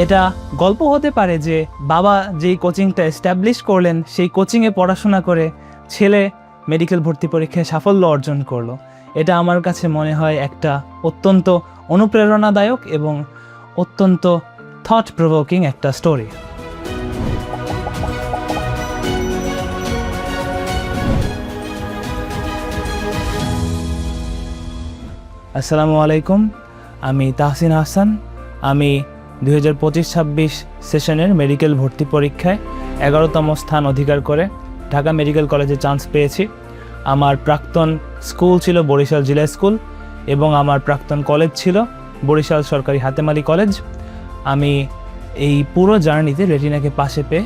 এটা গল্প হতে পারে যে বাবা যেই কোচিংটা এস্টাবলিশ করলেন সেই কোচিংয়ে পড়াশোনা করে ছেলে মেডিকেল ভর্তি পরীক্ষায় সাফল্য অর্জন করলো। এটা আমার কাছে মনে হয় একটা অত্যন্ত অনুপ্রেরণাদায়ক এবং অত্যন্ত থট প্রভোকিং একটা স্টোরি। আসসালামু আলাইকুম, আমি তাহসিন হাসান। আমি 2025-26 সেশনের মেডিকেল ভর্তি পরীক্ষায় 11তম স্থান অধিকার করে ঢাকা মেডিকেল কলেজে চান্স পেয়েছি। আমার প্রাক্তন স্কুল ছিল বরিশাল জিলা স্কুল এবং আমার প্রাক্তন কলেজ ছিল বরিশাল সরকারি হাতেম আলী কলেজ। আমি এই পুরো জার্নিতে রেটিনাকে পাশে পেয়ে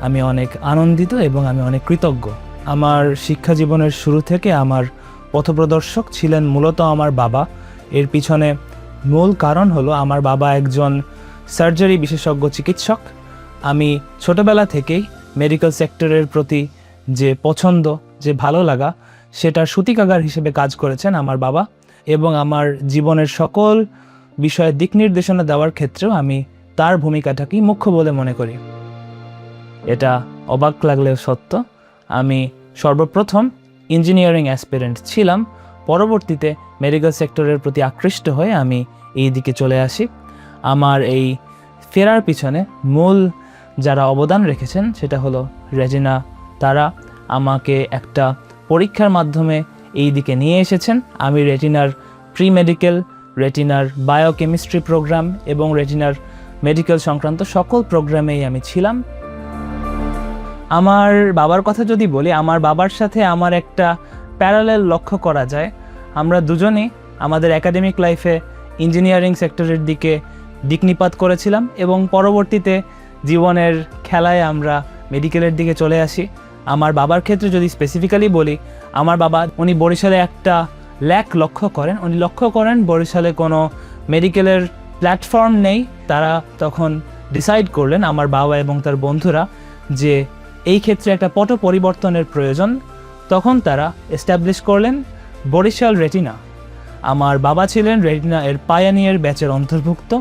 আমি অনেক আনন্দিত এবং আমি অনেক কৃতজ্ঞ। আমার শিক্ষা জীবনের শুরু থেকে আমার পথপ্রদর্শক ছিলেন মূলত আমার বাবা। এর পিছনে মূল কারণ হলো আমার বাবা একজন সার্জারি বিশেষজ্ঞ চিকিৎসক। আমি ছোটবেলা থেকেই মেডিকেল সেক্টরের প্রতি যে পছন্দ, যে ভালো লাগা, সেটার সূতিকাগার হিসেবে কাজ করেছেন আমার বাবা এবং আমার জীবনের সকল বিষয়ে দিক নির্দেশনা দেওয়ার ক্ষেত্রেও আমি তার ভূমিকাটাকেই মুখ্য বলে মনে করি। এটা অবাক লাগলেও সত্য, আমি সর্বপ্রথম ইঞ্জিনিয়ারিং অ্যাসপিরেন্ট ছিলাম। পরবর্তীতে মেডিকেল সেক্টরের প্রতি আকৃষ্ট হয়ে আমি এই দিকে চলে আসি। আমার এই ফেরার পিছনে মূল যারা অবদান রেখেছেন সেটা হলো রেজিনা। তারা আমাকে একটা পরীক্ষার মাধ্যমে এই দিকে নিয়ে এসেছেন। আমি রেটিনার প্রি মেডিকেল, রেটিনার বায়োকেমিস্ট্রি প্রোগ্রাম এবং রেটিনার মেডিকেল সংক্রান্ত সকল প্রোগ্রামেই আমি ছিলাম। আমার বাবার কথা যদি বলি, আমার বাবার সাথে আমার একটা প্যারালেল লক্ষ্য করা যায়। আমরা দুজনেই আমাদের একাডেমিক লাইফে ইঞ্জিনিয়ারিং সেক্টরের দিকে দিকনিপাত করেছিলাম এবং পরবর্তীতে জীবনের খেলায় আমরা মেডিকেলের দিকে চলে আসি। আমার বাবার ক্ষেত্রে যদি স্পেসিফিক্যালি বলি, আমার বাবা উনি বরিশালে একটা লক্ষ্য করেন। উনি লক্ষ্য করেন বরিশালে কোনো মেডিকেলের প্ল্যাটফর্ম নেই। তারা তখন ডিসাইড করলেন আমার বাবা এবং তার বন্ধুরা যে এই ক্ষেত্রে একটা পট পরিবর্তনের প্রয়োজন। তখন তারা এস্টাবলিশ করলেন বরিশাল রেটিনা। আমার বাবা ছিলেন রেটিনা এর পায়োনিয়ার ব্যাচের অন্তর্ভুক্ত।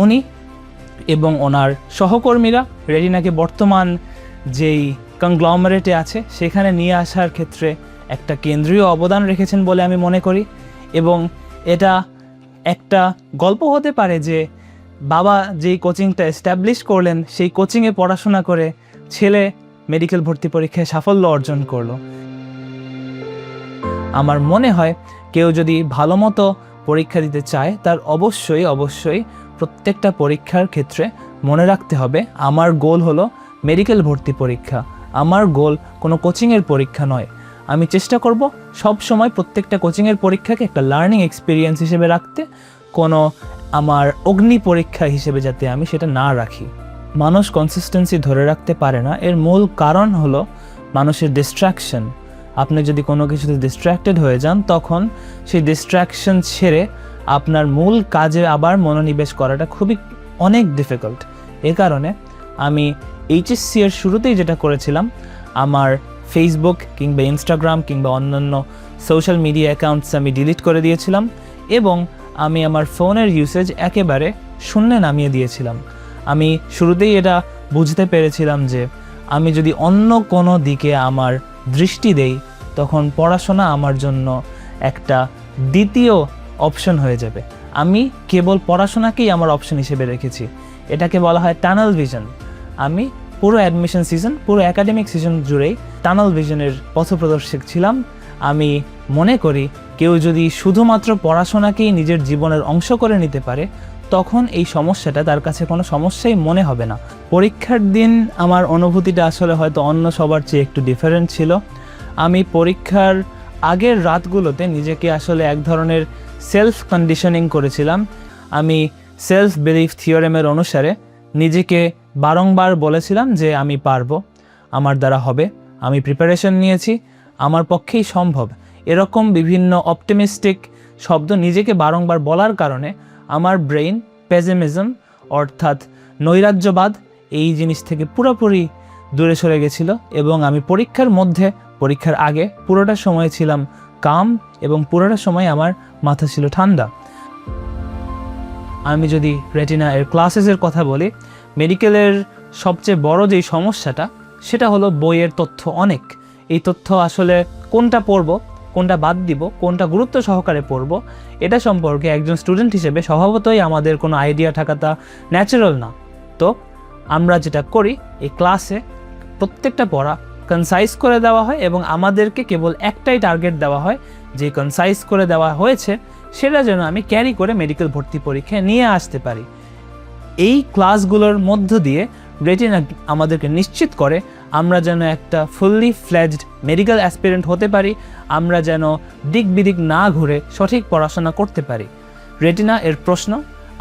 উনি এবং ওনার সহকর্মীরা রেটিনাকে বর্তমান যেই কংগ্লমারেটে আছে সেখানে নিয়ে আসার ক্ষেত্রে একটা কেন্দ্রীয় অবদান রেখেছেন বলে আমি মনে করি। এবং এটা একটা গল্প হতে পারে যে বাবা যেই কোচিংটা এস্টাবলিশ করলেন সেই কোচিংয়ে পড়াশোনা করে ছেলে মেডিকেল ভর্তি পরীক্ষায় সাফল্য অর্জন করলো। আমার মনে হয় কেউ যদি ভালো মতো পরীক্ষা দিতে চায় তার অবশ্যই প্রত্যেকটা পরীক্ষার ক্ষেত্রে মনে রাখতে হবে আমার গোল হলো মেডিকেল ভর্তি পরীক্ষা। আমার গোল কোনো কোচিংয়ের পরীক্ষা নয়। আমি চেষ্টা করব সব সময় প্রত্যেকটা কোচিংয়ের পরীক্ষাকে একটা লার্নিং এক্সপিরিয়েন্স হিসেবে রাখতে, কোনো আমার অগ্নি পরীক্ষা হিসেবে যাতে আমি সেটা না রাখি। মানুষ কনসিস্টেন্সি ধরে রাখতে পারে না, এর মূল কারণ হলো মানুষের ডিস্ট্র্যাকশন। আপনি যদি কোনো কিছুতে ডিস্ট্র্যাক্টেড হয়ে যান তখন সেই ডিস্ট্র্যাকশন ছেড়ে আপনার মূল কাজে আবার মনোনিবেশ করাটা অনেক ডিফিকাল্ট। এ কারণে আমি এইচএসসি এর শুরুতেই যেটা করেছিলাম, আমার ফেসবুক কিংবা ইনস্টাগ্রাম কিংবা অন্যান্য সোশ্যাল মিডিয়া অ্যাকাউন্টস আমি ডিলিট করে দিয়েছিলাম এবং আমি আমার ফোনের ইউসেজ একেবারে শূন্যে নামিয়ে দিয়েছিলাম। আমি শুরুতেই এটা বুঝতে পেরেছিলাম যে আমি যদি অন্য কোনো দিকে আমার দৃষ্টি দেই তখন পড়াশোনা আমার জন্য একটা দ্বিতীয় অপশন হয়ে যাবে। আমি কেবল পড়াশোনাকেই আমার অপশন হিসেবে রেখেছি। এটাকে বলা হয় টানেল ভিশন। আমি পুরো অ্যাডমিশন সিজন, পুরো একাডেমিক সিজন জুড়েই টানেল ভিশনের পথপ্রদর্শক ছিলাম। আমি মনে করি কেউ যদি শুধুমাত্র পড়াশোনাকেই নিজের জীবনের অংশ করে নিতে পারে তখন এই সমস্যাটা তার কাছে কোনো সমস্যাই মনে হবে না। পরীক্ষার দিন আমার অনুভূতিটা আসলে হয়তো অন্য সবার চেয়ে একটু ডিফারেন্ট ছিল। আমি পরীক্ষার আগের রাতগুলোতে নিজেকে আসলে এক ধরনের সেলফ কন্ডিশনিং করেছিলাম। আমি সেলফ বিলিফ থিওরেমের অনুসারে নিজেকে বারংবার বলেছিলাম যে আমি পারবো, আমার দ্বারা হবে, আমি প্রিপারেশন নিয়েছি, আমার পক্ষেই সম্ভব। এরকম বিভিন্ন অপটিমিস্টিক শব্দ নিজেকে বারংবার বলার কারণে আমার ব্রেইন পেসিমিজম অর্থাৎ নৈরাজ্যবাদ এই জিনিস থেকে পুরোপুরি দূরে সরে গেছিল এবং আমি পরীক্ষার আগে পুরোটা সময় ছিলাম কাম এবং পুরোটা সময় আমার মাথা ছিল ঠান্ডা। আমি যদি রেটিনা এর ক্লাসেসের কথা বলি, মেডিকেলের সবচেয়ে বড় যেই সমস্যাটা সেটা হলো বইয়ের তথ্য অনেক। এই তথ্য আসলে কোনটা পড়ব, কোনটা বাদ দিব, কোনটা গুরুত্ব সহকারে পড়ব, এটা সম্পর্কে একজন স্টুডেন্ট হিসেবে স্বভাবতই আমাদের কোনো আইডিয়া থাকাটা ন্যাচারাল না। তো আমরা যেটা করি, এই ক্লাসে প্রত্যেকটা পড়া কনসাইজ করে দেওয়া হয় এবং আমাদেরকে কেবল একটাই টার্গেট দেওয়া হয়, যে কনসাইজ করে দেওয়া হয়েছে সেটা যেন আমি ক্যারি করে মেডিকেল ভর্তি পরীক্ষায় নিয়ে আসতে পারি। এই ক্লাসগুলোর মধ্য দিয়ে রেটিনা আমাদেরকে নিশ্চিত করে আমরা যেন একটা ফুললি ফ্লেজড মেডিকেল অ্যাসপিরেন্ট হতে পারি, আমরা যেন দিক বিদিক না ঘুরে সঠিক পড়াশোনা করতে পারি। রেটিনা এর প্রশ্ন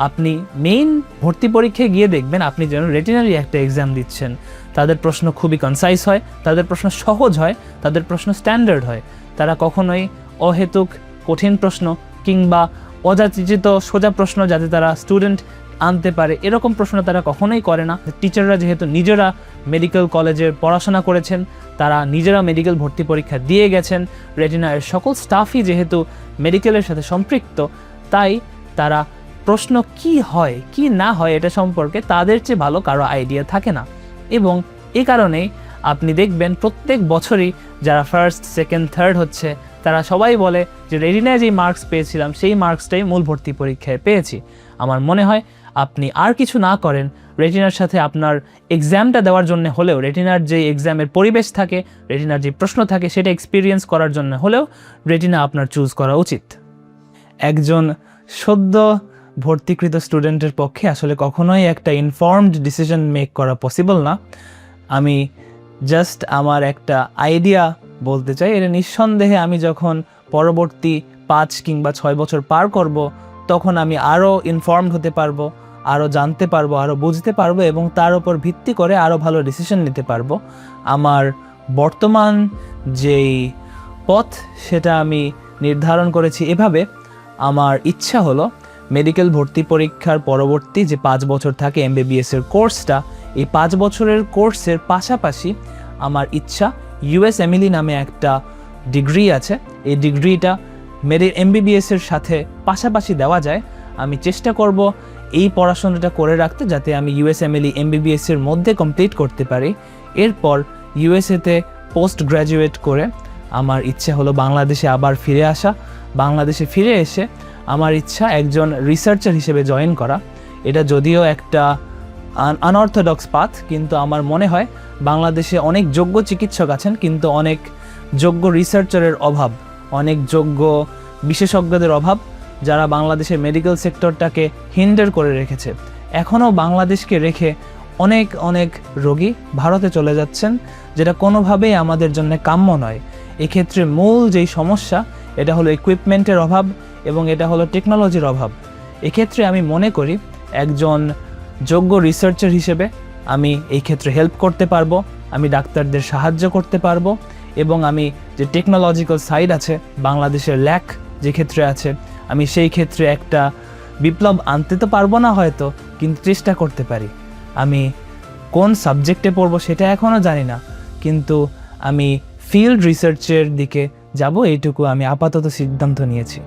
আপনি মেইন ভর্তি পরীক্ষায় গিয়ে দেখবেন আপনি যেন রেটিনারি একটা এক্সাম দিচ্ছেন। তাদের প্রশ্ন খুবই কনসাইজ হয়, তাদের প্রশ্ন সহজ হয়, তাদের প্রশ্ন স্ট্যান্ডার্ড হয়। তারা কখনোই অহেতুক কঠিন প্রশ্ন কিংবা অযাচিত সোজা প্রশ্ন যাতে তারা স্টুডেন্ট আনতে পারে এরকম প্রশ্ন তারা কখনোই করে না। টিচাররা যেহেতু নিজেরা মেডিকেল কলেজে পড়াশোনা করেছেন, তারা নিজেরা মেডিকেল ভর্তি পরীক্ষা দিয়ে গেছেন, রেটিনা এর সকল স্টাফই যেহেতু মেডিকেলের সাথে সম্পৃক্ত, তাই তারা প্রশ্ন কি হয় কি না হয় এটা সম্পর্কে তাদের চেয়ে ভালো কারো আইডিয়া থাকে না। এবং এই কারণেই আপনি দেখবেন প্রত্যেক বছরই যারা ফার্স্ট, সেকেন্ড, থার্ড হচ্ছে তারা সবাই বলে যে রেটিনায় যেই মার্কস পেয়েছিলাম সেই মার্কসটাই মূল ভর্তি পরীক্ষায় পেয়েছি। আমার মনে হয় আপনি আর কিছু না করেন, রেটিনার সাথে আপনার এক্সামটা দেওয়ার জন্য হলেও, রেটিনার যে এক্সামের পরিবেশ থাকে, রেটিনার যে প্রশ্ন থাকে সেটা এক্সপিরিয়েন্স করার জন্য হলেও রেটিনা আপনার চুজ করা উচিত। একজন সদ্য ভর্তিকৃত স্টুডেন্টের পক্ষে আসলে কখনোই একটা ইনফর্মড ডিসিশন মেক করা পসিবল না। আমি জাস্ট আমার একটা আইডিয়া বলতে চাই। এটা নিঃসন্দেহে আমি যখন পরবর্তী 5 কিংবা 6 বছর পার করব তখন আমি আরও ইনফর্মড হতে পারবো, আরও জানতে পারবো, আরও বুঝতে পারবো এবং তার উপর ভিত্তি করে আরও ভালো ডিসিশন নিতে পারবো। আমার বর্তমান যেই পথ সেটা আমি নির্ধারণ করেছি এভাবে। আমার ইচ্ছা হলো মেডিকেল ভর্তি পরীক্ষার পরবর্তী যে 5 বছর থাকে MBBS এর কোর্সটা, এই 5 বছরের কোর্সের পাশাপাশি আমার ইচ্ছা USMLE নামে একটা ডিগ্রি আছে, এই ডিগ্রিটা MBBS এর সাথে পাশাপাশি দেওয়া যায়। আমি চেষ্টা করব এই পড়াশোনাটা করে রাখতে যাতে আমি USMLE MBBS এর মধ্যে কমপ্লিট করতে পারি। এরপর USA-তে পোস্ট গ্র্যাজুয়েট করে আমার ইচ্ছা হলো বাংলাদেশে আবার ফিরে আসা। বাংলাদেশে ফিরে এসে আমার ইচ্ছা একজন রিসার্চার হিসেবে জয়েন করা। এটা যদিও একটা আনঅর্থোডক্স পাথ, কিন্তু আমার মনে হয় বাংলাদেশে অনেক যোগ্য চিকিৎসক আছেন কিন্তু অনেক যোগ্য রিসার্চারের অভাব, অনেক যোগ্য বিশেষজ্ঞদের অভাব যারা বাংলাদেশের মেডিকেল সেক্টরটাকে হিন্ডার করে রেখেছে। এখনও বাংলাদেশকে রেখে অনেক অনেক রোগী ভারতে চলে যাচ্ছেন, যেটা কোনোভাবেই আমাদের জন্য কাম্য নয়। এক্ষেত্রে মূল যেই সমস্যা এটা হলো ইকুইপমেন্টের অভাব এবং এটা হলো টেকনোলজির অভাব। এক্ষেত্রে আমি মনে করি একজন যোগ্য রিসার্চার হিসেবে আমি এই ক্ষেত্রে হেল্প করতে পারবো, আমি ডাক্তারদের সাহায্য করতে পারবো এবং আমি যে টেকনোলজিক্যাল সাইড আছে, বাংলাদেশের ল্যাক যে ক্ষেত্রে আছে, আমি সেই ক্ষেত্রে একটা বিপ্লব আনতে তো পারবো না হয়তো, কিন্তু চেষ্টা করতে পারি। আমি কোন সাবজেক্টে পড়বো সেটা এখনও জানি না, কিন্তু আমি ফিল্ড রিসার্চের দিকে যাব এইটুকু আমি আপাতত সিদ্ধান্ত নিয়েছি।